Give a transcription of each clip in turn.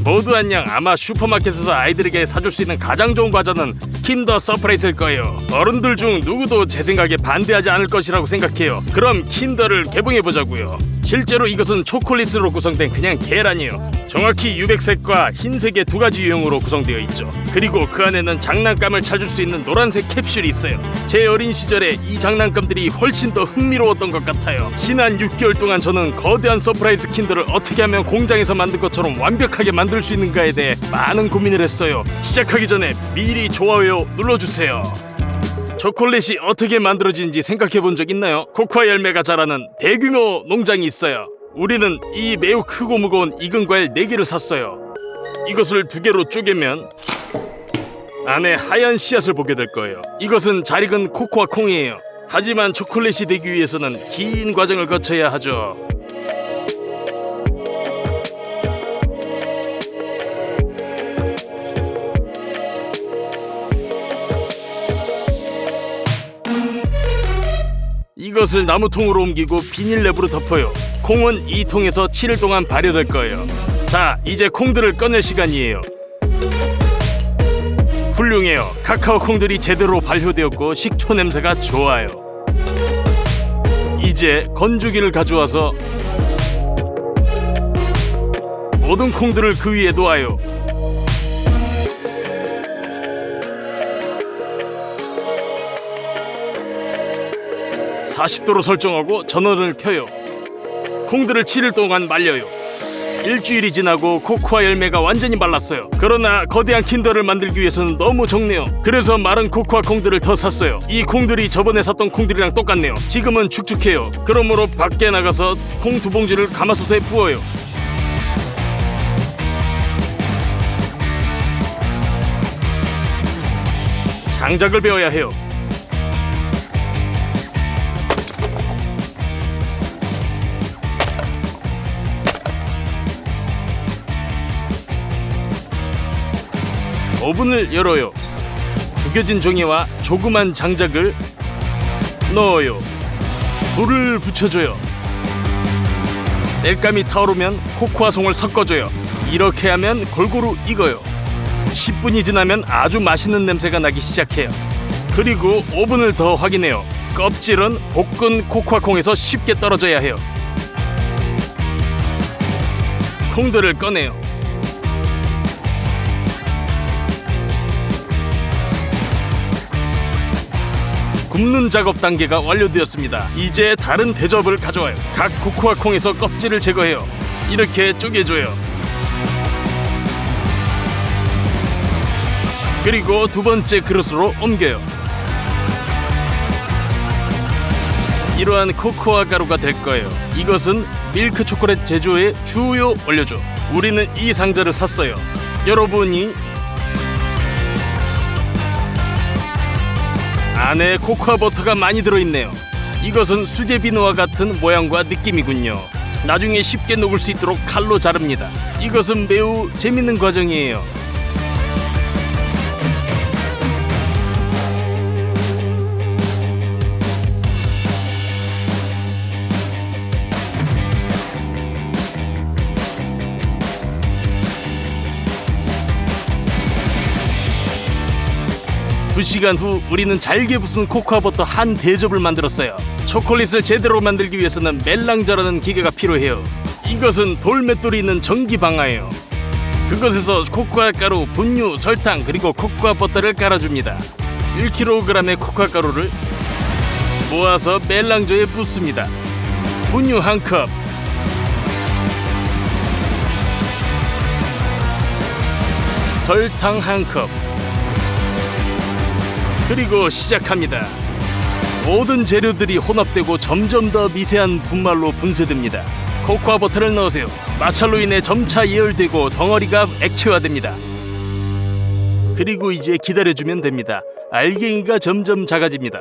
모두 안녕. 아마 슈퍼마켓에서 아이들에게 사줄 수 있는 가장 좋은 과자는 킨더 서프라이즈일 거예요. 어른들 중 누구도 제 생각에 반대하지 않을 것이라고 생각해요. 그럼 킨더를 개봉해보자고요. 실제로 이것은 초콜릿으로 구성된 그냥 계란이에요. 정확히 유백색과 흰색의 두 가지 유형으로 구성되어 있죠. 그리고 그 안에는 장난감을 찾을 수 있는 노란색 캡슐이 있어요. 제 어린 시절에 이 장난감들이 훨씬 더 흥미로웠던 것 같아요. 지난 6개월 동안 저는 거대한 서프라이즈 킨더를 어떻게 하면 공장에서 만든 것처럼 완벽하게 만들 수 있는가에 대해 많은 고민을 했어요. 시작하기 전에 미리 좋아요 눌러주세요. 초콜릿이 어떻게 만들어지는지 생각해 본 적 있나요? 코코아 열매가 자라는 대규모 농장이 있어요. 우리는 이 매우 크고 무거운 익은 과일 4개를 샀어요. 이것을 2개로 쪼개면 안에 하얀 씨앗을 보게 될 거예요. 이것은 잘 익은 코코아 콩이에요. 하지만 초콜릿이 되기 위해서는 긴 과정을 거쳐야 하죠. 이것을 나무통으로 옮기고 비닐랩으로 덮어요. 콩은 이 통에서 7일 동안 발효될 거예요. 자, 이제 콩들을 꺼낼 시간이에요. 훌륭해요. 카카오 콩들이 제대로 발효되었고 식초 냄새가 좋아요. 이제 건조기를 가져와서 모든 콩들을 그 위에 놓아요. (40도로) 설정하고 전원을 켜요. 콩들을 7일 동안 말려요. 일주일이 지나고 코코아 열매가 완전히 말랐어요. 그러나 거대한 킨더를 만들기 위해서는 너무 적네요. 그래서 마른 코코아 콩들을 더 샀어요. 이 콩들이 저번에 샀던 콩들이랑 똑같네요. 지금은 축축해요. 그러므로 밖에 나가서 콩 2봉지를 가마솥에 부어요. 장작을 베어야 해요. 오븐을 열어요. 구겨진 종이와 조그만 장작을 넣어요. 불을 붙여줘요. 땔감이 타오르면 코코아 송을 섞어줘요. 이렇게 하면 골고루 익어요. 10분이 지나면 아주 맛있는 냄새가 나기 시작해요. 그리고 오븐을 더 확인해요. 껍질은 볶은 코코아 콩에서 쉽게 떨어져야 해요. 콩들을 꺼내요. 굽는 작업 단계가 완료되었습니다. 이제 다른 대접을 가져와요. 각 코코아 콩에서 껍질을 제거해요. 이렇게 쪼개줘요. 그리고 2번째 그릇으로 옮겨요. 이러한 코코아 가루가 될 거예요. 이것은 밀크 초콜릿 제조의 주요 원료죠. 우리는 이 상자를 샀어요. 여러분이 안에 코코아 버터가 많이 들어있네요. 이것은 수제 비누와 같은 모양과 느낌이군요. 나중에 쉽게 녹을 수 있도록 칼로 자릅니다. 이것은 매우 재밌는 과정이에요. 두 시간 후 우리는 잘게 부순 코코아 버터 한 대접을 만들었어요. 초콜릿을 제대로 만들기 위해서는 멜랑저라는 기계가 필요해요. 이것은 돌맷돌이 있는 전기방아예요. 그것에서 코코아 가루, 분유, 설탕 그리고 코코아 버터를 깔아줍니다. 1kg의 코코아 가루를 모아서 멜랑저에 붓습니다. 분유 1컵, 설탕 1컵, 그리고 시작합니다. 모든 재료들이 혼합되고 점점 더 미세한 분말로 분쇄됩니다. 코코아 버터를 넣으세요. 마찰로 인해 점차 예열되고 덩어리가 액체화됩니다. 그리고 이제 기다려주면 됩니다. 알갱이가 점점 작아집니다.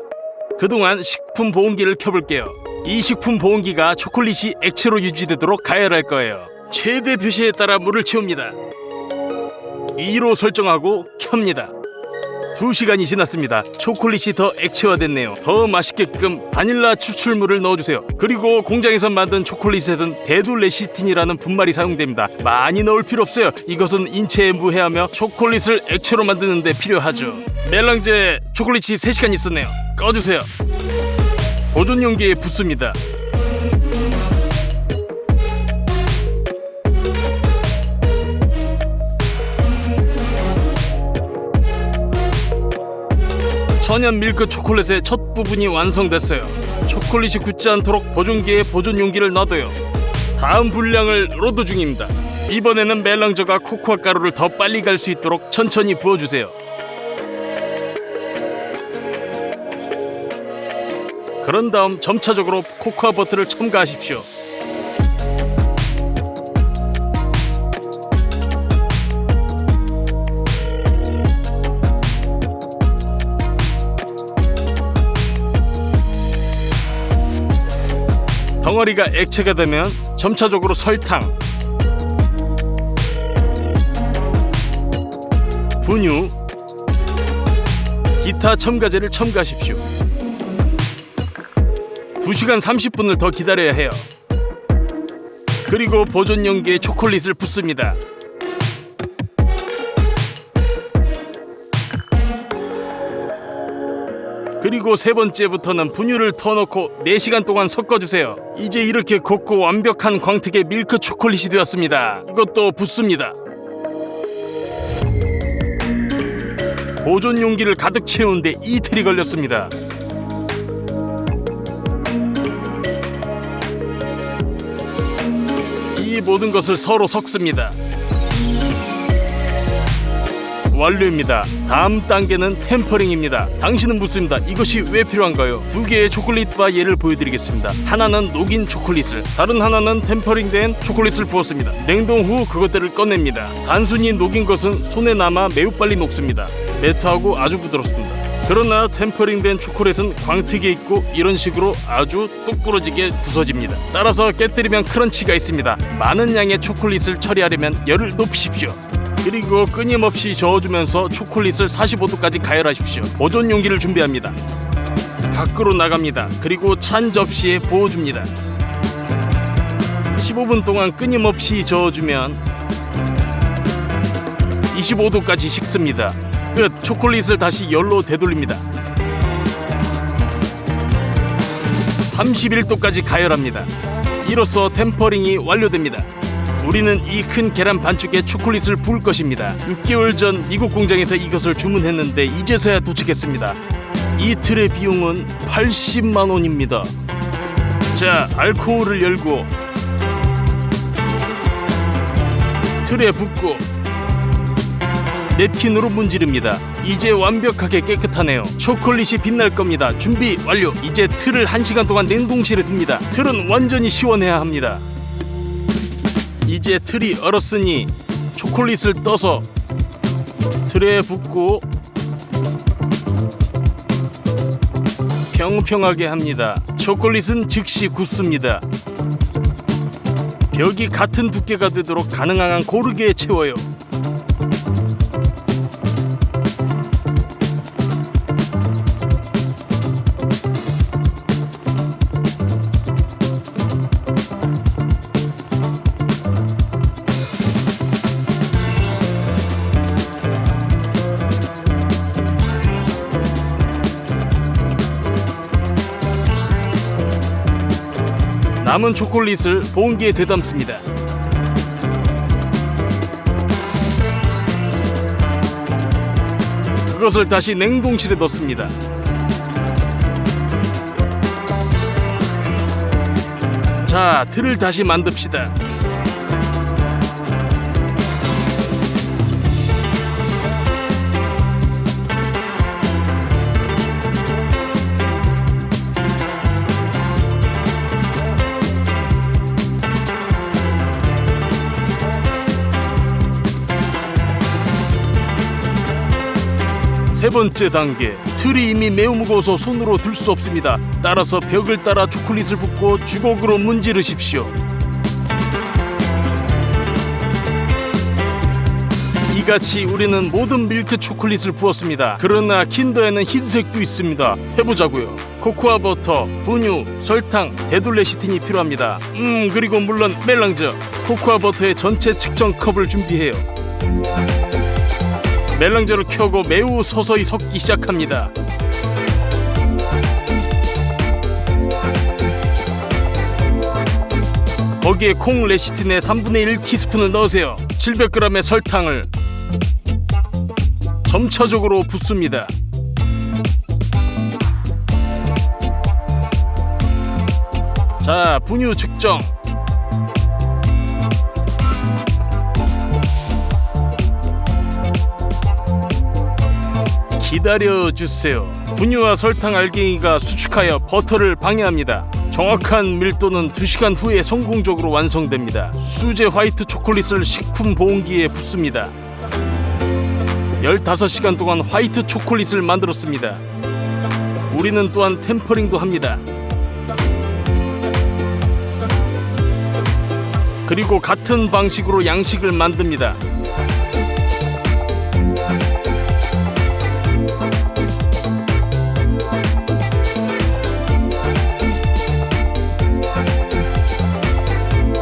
그동안 식품 보온기를 켜볼게요. 이 식품 보온기가 초콜릿이 액체로 유지되도록 가열할 거예요. 최대 표시에 따라 물을 채웁니다. 2로 설정하고 켭니다. 2시간이 지났습니다. 초콜릿이 더 액체화됐네요. 더 맛있게끔 바닐라 추출물을 넣어주세요. 그리고 공장에서 만든 초콜릿에는 데두레시틴이라는 분말이 사용됩니다. 많이 넣을 필요 없어요. 이것은 인체에 무해하며 초콜릿을 액체로 만드는 데 필요하죠. 멜랑제 초콜릿이 3시간 있었네요. 꺼주세요. 보존 용기에 붓습니다. 천연 밀크 초콜릿의 첫 부분이 완성됐어요. 초콜릿이 굳지 않도록 보존기에 보존 용기를 놔둬요. 다음 분량을 로드 중입니다. 이번에는 멜랑저가 코코아 가루를 더 빨리 갈 수 있도록 천천히 부어주세요. 그런 다음 점차적으로 코코아 버터를 첨가하십시오. 덩어리가 액체가 되면 점차적으로 설탕, 분유, 기타 첨가제를 첨가하십시오. 2시간 30분을 더 기다려야 해요. 그리고 보존 용기에 초콜릿을 붓습니다. 그리고 3번째부터는 분유를 더 넣고 4시간 동안 섞어주세요. 이제 이렇게 곱고 완벽한 광택의 밀크 초콜릿이 되었습니다. 이것도 붓습니다. 보존 용기를 가득 채우는데 이틀이 걸렸습니다. 이 모든 것을 서로 섞습니다. 완료입니다. 다음 단계는 템퍼링입니다. 당신은 묻습니다. 이것이 왜 필요한가요? 2개의 초콜릿바 예를 보여드리겠습니다. 하나는 녹인 초콜릿을, 다른 하나는 템퍼링된 초콜릿을 부었습니다. 냉동 후 그것들을 꺼냅니다. 단순히 녹인 것은 손에 남아 매우 빨리 녹습니다. 매트하고 아주 부드럽습니다. 그러나 템퍼링된 초콜릿은 광택이 있고 이런 식으로 아주 똑 부러지게 부서집니다. 따라서 깨뜨리면 크런치가 있습니다. 많은 양의 초콜릿을 처리하려면 열을 높이십시오. 그리고 끊임없이 저어주면서 초콜릿을 45도까지 가열하십시오. 보존 용기를 준비합니다. 밖으로 나갑니다. 그리고 찬 접시에 부어줍니다. 15분 동안 끊임없이 저어주면 25도까지 식습니다. 끝. 초콜릿을 다시 열로 되돌립니다. 31도까지 가열합니다. 이로써 템퍼링이 완료됩니다. 우리는 이 큰 계란 반죽에 초콜릿을 부을 것입니다. 6개월 전 미국 공장에서 이것을 주문했는데 이제서야 도착했습니다. 이틀의 비용은 80만 원입니다. 자, 알코올을 열고 틀에 붓고 냅킨으로 문지릅니다. 이제 완벽하게 깨끗하네요. 초콜릿이 빛날 겁니다. 준비 완료. 이제 틀을 1시간 동안 냉동실에 둡니다. 틀은 완전히 시원해야 합니다. 이제 틀이 얼었으니 초콜릿을 떠서 틀에 붓고 평평하게 합니다. 초콜릿은 즉시 굳습니다. 벽이 같은 두께가 되도록 가능한 한 고르게 채워요. 남은 초콜릿을 봉기에 되담습니다. 그것을 다시 냉동실에 넣습니다. 자, 틀을 다시 만듭시다. 세 번째 단계, 틀이 이미 매우 무거워서 손으로 들 수 없습니다. 따라서 벽을 따라 초콜릿을 붓고 주걱으로 문지르십시오. 이같이 우리는 모든 밀크 초콜릿을 부었습니다. 그러나 킨더에는 흰색도 있습니다. 해보자고요. 코코아 버터, 분유, 설탕, 데돌레시틴이 필요합니다. 그리고 물론 멜랑즈. 코코아 버터의 전체 측정 컵을 준비해요. 멜랑즈를 켜고 매우 서서히 섞기 시작합니다. 거기에 콩 레시틴의 3분의 1티스푼을 넣으세요. 700g의 설탕을 점차적으로 붓습니다. 자, 분유 측정. 기다려주세요. 분유와 설탕 알갱이가 수축하여 버터를 방해합니다. 정확한 밀도는 2시간 후에 성공적으로 완성됩니다. 수제 화이트 초콜릿을 식품 보온기에 붓습니다. 15시간 동안 화이트 초콜릿을 만들었습니다. 우리는 또한 템퍼링도 합니다. 그리고 같은 방식으로 양식을 만듭니다.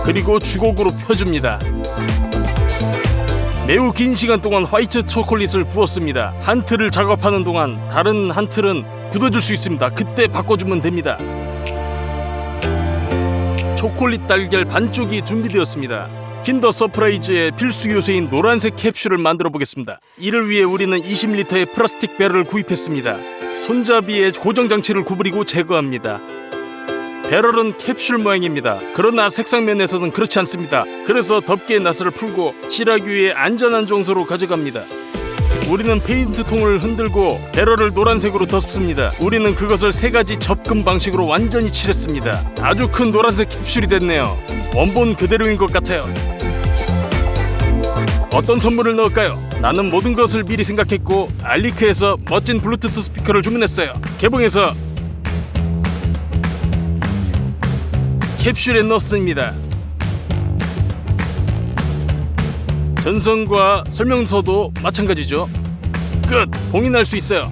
그리고 주걱으로 펴줍니다. 매우 긴 시간 동안 화이트 초콜릿을 부었습니다. 한 틀을 작업하는 동안 다른 한 틀은 굳어질 수 있습니다. 그때 바꿔주면 됩니다. 초콜릿 달걀 반쪽이 준비되었습니다. 킨더 서프라이즈의 필수 요소인 노란색 캡슐을 만들어 보겠습니다. 이를 위해 우리는 20리터의 플라스틱 배럴을 구입했습니다. 손잡이의 고정 장치를 구부리고 제거합니다. 배럴은 캡슐 모양입니다. 그러나 색상면에서는 그렇지 않습니다. 그래서 덮개 나사를 풀고 칠하기 위해 안전한 정소로 가져갑니다. 우리는 페인트통을 흔들고 배럴을 노란색으로 덮습니다. 우리는 그것을 3가지 접근 방식으로 완전히 칠했습니다. 아주 큰 노란색 캡슐이 됐네요. 원본 그대로인 것 같아요. 어떤 선물을 넣을까요? 나는 모든 것을 미리 생각했고 알리크에서 멋진 블루투스 스피커를 주문했어요. 개봉해서 캡슐에 넣습니다. 전선과 설명서도 마찬가지죠. 끝! 봉인할 수 있어요.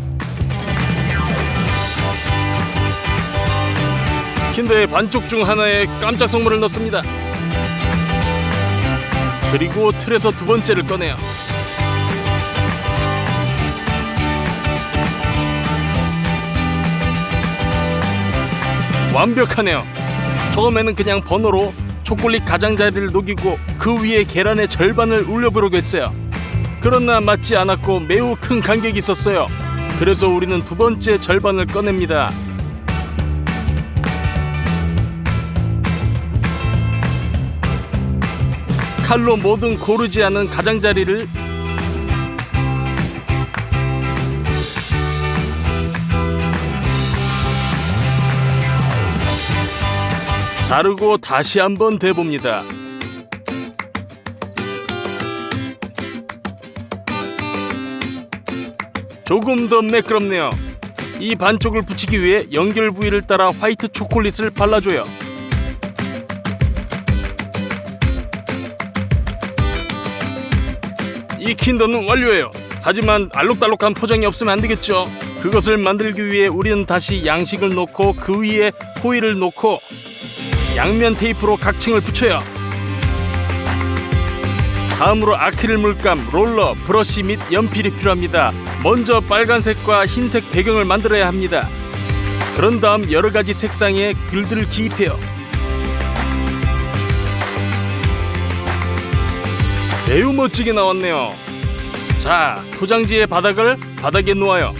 킨더의 반쪽 중 하나에 깜짝 선물을 넣습니다. 그리고 틀에서 2번째를 꺼내요. 완벽하네요. 처음에는 그냥 번호로 초콜릿 가장자리를 녹이고 그 위에 계란의 절반을 올려보려고 했어요. 그러나 맞지 않았고 매우 큰 간격이 있었어요. 그래서 우리는 2번째 절반을 꺼냅니다. 칼로 모든 고르지 않은 가장자리를 자르고 다시 한번 대봅니다. 조금 더 매끄럽네요. 이 반쪽을 붙이기 위해 연결 부위를 따라 화이트 초콜릿을 발라줘요. 이 킨더는 완료예요. 하지만 알록달록한 포장이 없으면 안 되겠죠. 그것을 만들기 위해 우리는 다시 양식을 놓고 그 위에 호일을 놓고 양면 테이프로 각 층을 붙여요. 다음으로 아크릴 물감, 롤러, 브러쉬 및 연필이 필요합니다. 먼저 빨간색과 흰색 배경을 만들어야 합니다. 그런 다음 여러가지 색상의 글들을 기입해요. 매우 멋지게 나왔네요. 자, 포장지의 바닥을 바닥에 놓아요.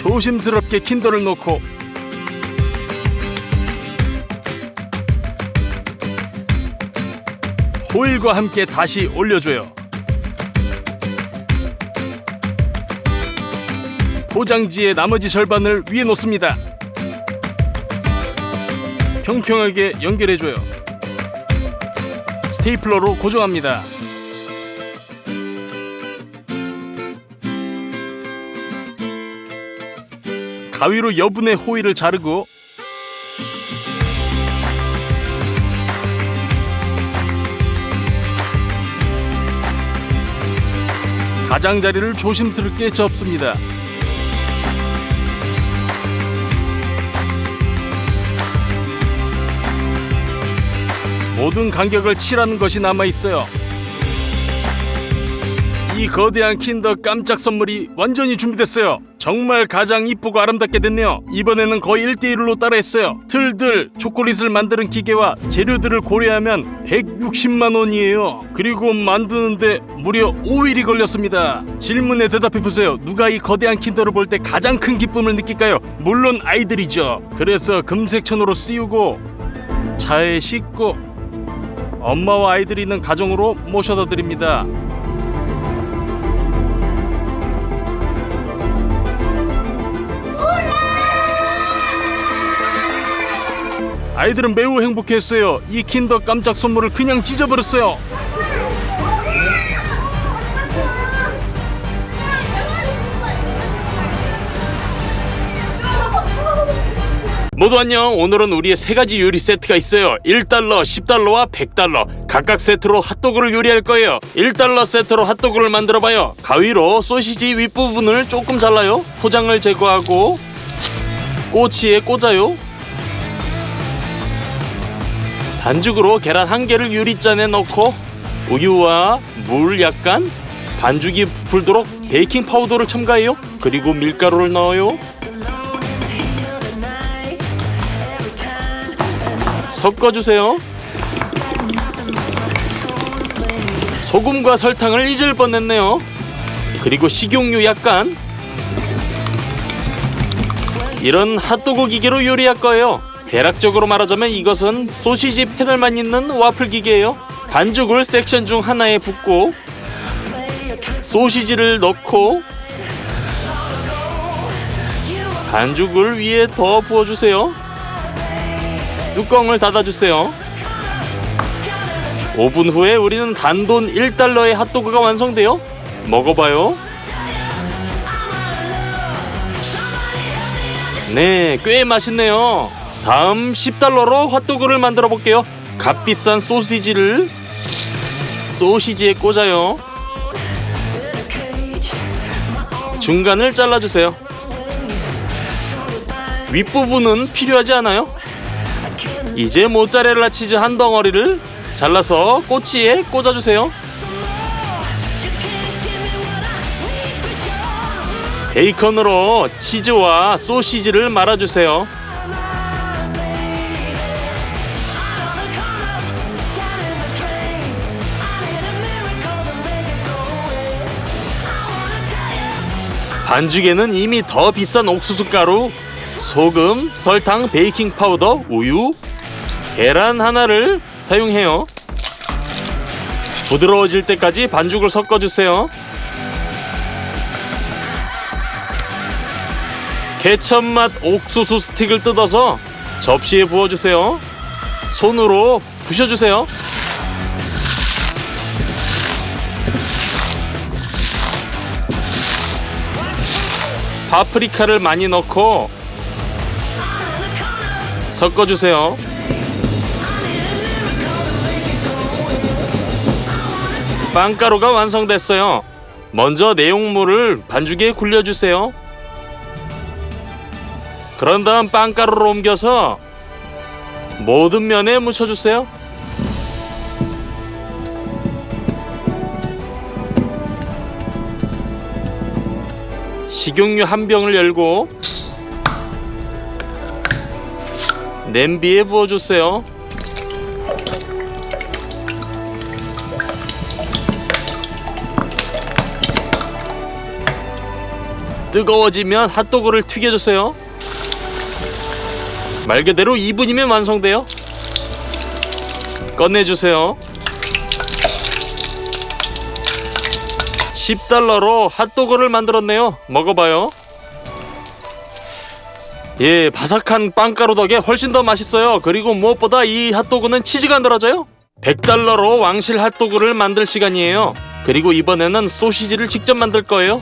조심스럽게 킨더를 놓고 호일과 함께 다시 올려줘요. 포장지의 나머지 절반을 위에 놓습니다. 평평하게 연결해줘요. 스테이플러로 고정합니다. 가위로 여분의 호일을 자르고 가장자리를 조심스럽게 접습니다. 모든 간격을 칠하는 것이 남아있어요. 이 거대한 킨더 깜짝 선물이 완전히 준비됐어요. 정말 가장 이쁘고 아름답게 됐네요. 이번에는 거의 1대1로 따라했어요. 틀들 초콜릿을 만드는 기계와 재료들을 고려하면 160만 원이에요. 그리고 만드는데 무려 5일이 걸렸습니다. 질문에 대답해보세요. 누가 이 거대한 킨더를 볼 때 가장 큰 기쁨을 느낄까요? 물론 아이들이죠. 그래서 금색천으로 씌우고 차에 싣고 엄마와 아이들이 있는 가정으로 모셔다 드립니다. 아이들은 매우 행복했어요. 이 킨더 깜짝 선물을 그냥 찢어버렸어요. 모두 안녕. 오늘은 우리의 3가지 요리 세트가 있어요. 1달러, 10달러와 100달러 각각 세트로 핫도그를 요리할 거예요. 1달러 세트로 핫도그를 만들어봐요. 가위로 소시지 윗부분을 조금 잘라요. 포장을 제거하고 꼬치에 꽂아요. 반죽으로 계란 1개를 유리잔에 넣고 우유와 물 약간, 반죽이 부풀도록 베이킹 파우더를 첨가해요. 그리고 밀가루를 넣어요. 섞어주세요. 소금과 설탕을 잊을 뻔했네요. 그리고 식용유 약간. 이런 핫도그 기계로 요리할 거예요. 대략적으로 말하자면 이것은 소시지 패널만 있는 와플 기계예요. 반죽을 섹션 중 하나에 붓고 소시지를 넣고 반죽을 위에 더 부어주세요. 뚜껑을 닫아주세요. 5분 후에 우리는 단돈 1달러의 핫도그가 완성돼요. 먹어봐요. 네, 꽤 맛있네요. 다음 10달러로 핫도그를 만들어 볼게요. 값비싼 소시지를 소시지에 꽂아요. 중간을 잘라주세요. 윗부분은 필요하지 않아요. 이제 모짜렐라 치즈 한 덩어리를 잘라서 꼬치에 꽂아주세요. 베이컨으로 치즈와 소시지를 말아주세요. 반죽에는 이미 더 비싼 옥수수 가루, 소금, 설탕, 베이킹 파우더, 우유, 계란 하나를 사용해요. 부드러워질 때까지 반죽을 섞어주세요. 케첩 맛 옥수수 스틱을 뜯어서 접시에 부어주세요. 손으로 부셔주세요. 파프리카를 많이 넣고 섞어주세요. 빵가루가 완성됐어요. 먼저 내용물을 반죽에 굴려주세요. 그런 다음 빵가루를 옮겨서 모든 면에 묻혀주세요. 식용유 한 병을 열고 냄비에 부어주세요. 뜨거워지면 핫도그를 튀겨주세요. 말 그대로 2분이면 완성돼요. 꺼내주세요. 10달러로 핫도그를 만들었네요. 먹어봐요. 예, 바삭한 빵가루 덕에 훨씬 더 맛있어요. 그리고 무엇보다 이 핫도그는 치즈가 안 들어져요. 100달러로 왕실 핫도그를 만들 시간이에요. 그리고 이번에는 소시지를 직접 만들 거예요.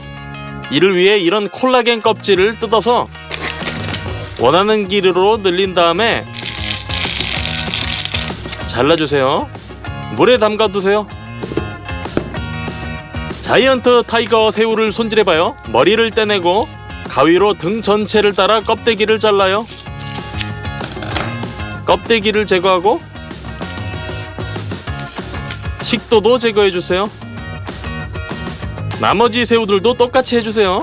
이를 위해 이런 콜라겐 껍질을 뜯어서 원하는 길이로 늘린 다음에 잘라주세요. 물에 담가두세요. 자이언트 타이거 새우를 손질해봐요. 머리를 떼내고 가위로 등 전체를 따라 껍데기를 잘라요. 껍데기를 제거하고 식도도 제거해주세요. 나머지 새우들도 똑같이 해주세요.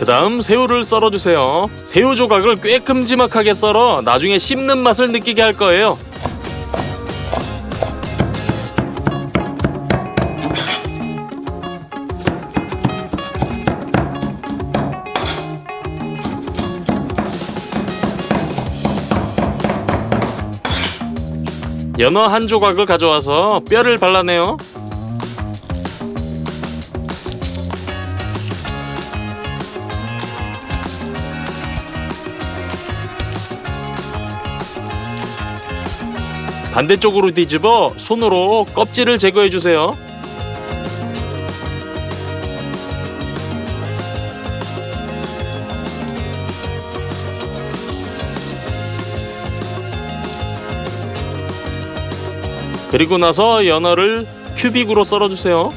그 다음 새우를 썰어주세요. 새우 조각을 꽤 큼지막하게 썰어 나중에 씹는 맛을 느끼게 할 거예요. 연어 한 조각을 가져와서 뼈를 발라내요. 반대쪽으로 뒤집어 손으로 껍질을 제거해주세요. 그리고 나서 연어를 큐빅으로 썰어주세요.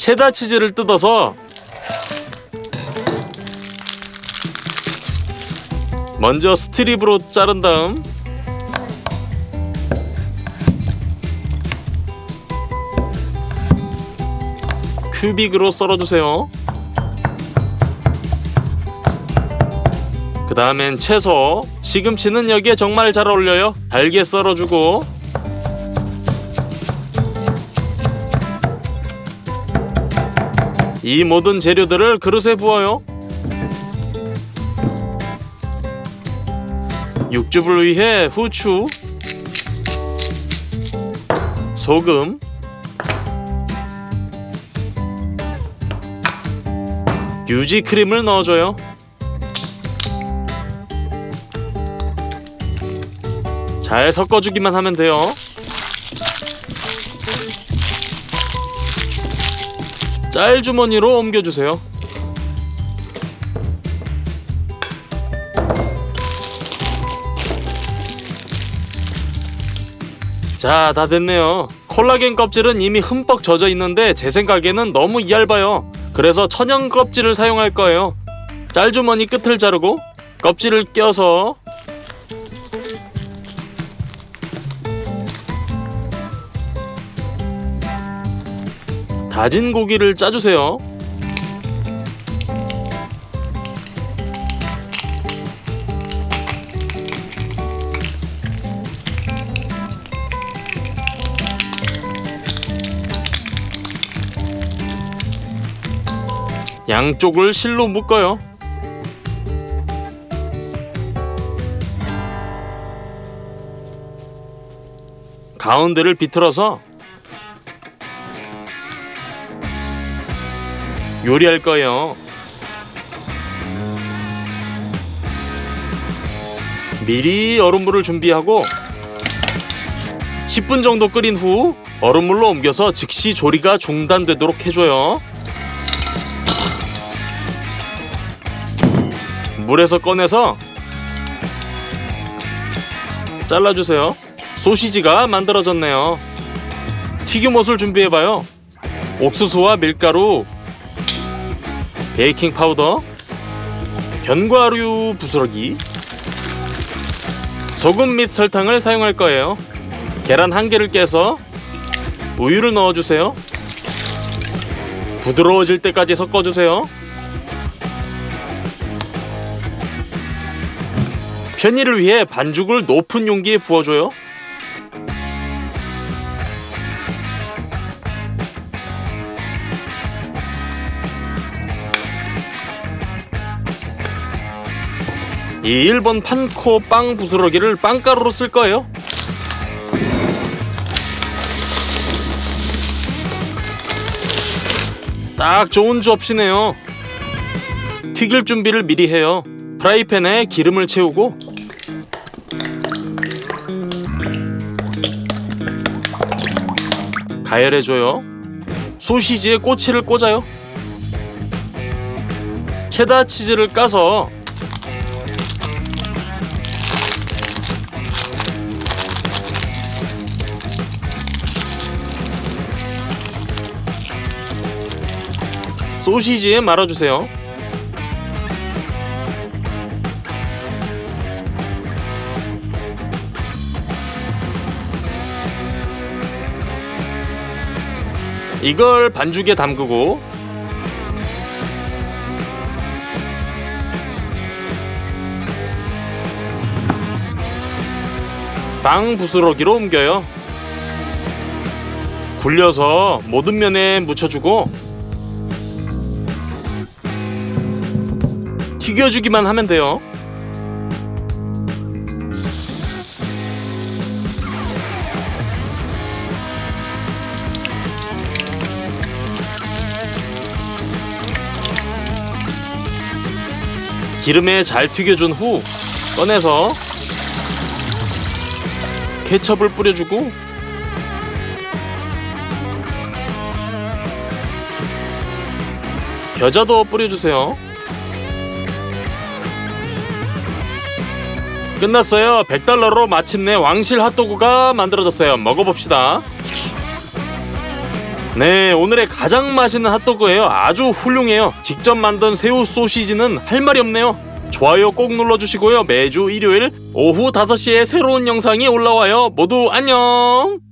체다 치즈를 뜯어서 먼저 스트립으로 자른 다음 큐빅으로 썰어주세요. 그 다음엔 채소, 시금치는 여기에 정말 잘 어울려요. 잘게 썰어주고 이 모든 재료들을 그릇에 부어요. 육즙을 위해 후추, 소금, 유지 크림을 넣어줘요. 잘 섞어주기만 하면 돼요. 짤 주머니로 옮겨주세요. 자, 다 됐네요. 콜라겐 껍질은 이미 흠뻑 젖어 있는데 제 생각에는 너무 얇아요. 그래서 천연 껍질을 사용할 거예요. 짤 주머니 끝을 자르고 껍질을 껴서 다진 고기를 짜주세요. 양쪽을 실로 묶어요. 가운데를 비틀어서 요리할 거예요. 미리 얼음물을 준비하고 10분 정도 끓인 후 얼음물로 옮겨서 즉시 조리가 중단되도록 해줘요. 물에서 꺼내서 잘라주세요. 소시지가 만들어졌네요. 튀김옷을 준비해봐요. 옥수수와 밀가루, 베이킹 파우더, 견과류 부스러기, 소금 및 설탕을 사용할 거예요. 계란 1개를 깨서 우유를 넣어주세요. 부드러워질 때까지 섞어주세요. 편의를 위해 반죽을 높은 용기에 부어줘요. 이 1번 판코 빵 부스러기를 빵가루로 쓸 거예요. 딱 좋은 접시네요. 튀길 준비를 미리 해요. 프라이팬에 기름을 채우고 가열해줘요. 소시지에 꼬치를 꽂아요. 체다 치즈를 까서 소시지에 말아주세요. 이걸 반죽에 담그고 빵 부스러기로 옮겨요. 굴려서 모든 면에 묻혀주고 튀겨주기만 하면 돼요. 기름에 잘 튀겨준 후 꺼내서 케첩을 뿌려주고 겨자도 뿌려주세요. 끝났어요. $100로 마침내 왕실 핫도그가 만들어졌어요. 먹어봅시다. 네, 오늘의 가장 맛있는 핫도그예요. 아주 훌륭해요. 직접 만든 새우 소시지는 할 말이 없네요. 좋아요 꼭 눌러주시고요. 매주 일요일 오후 5시에 새로운 영상이 올라와요. 모두 안녕.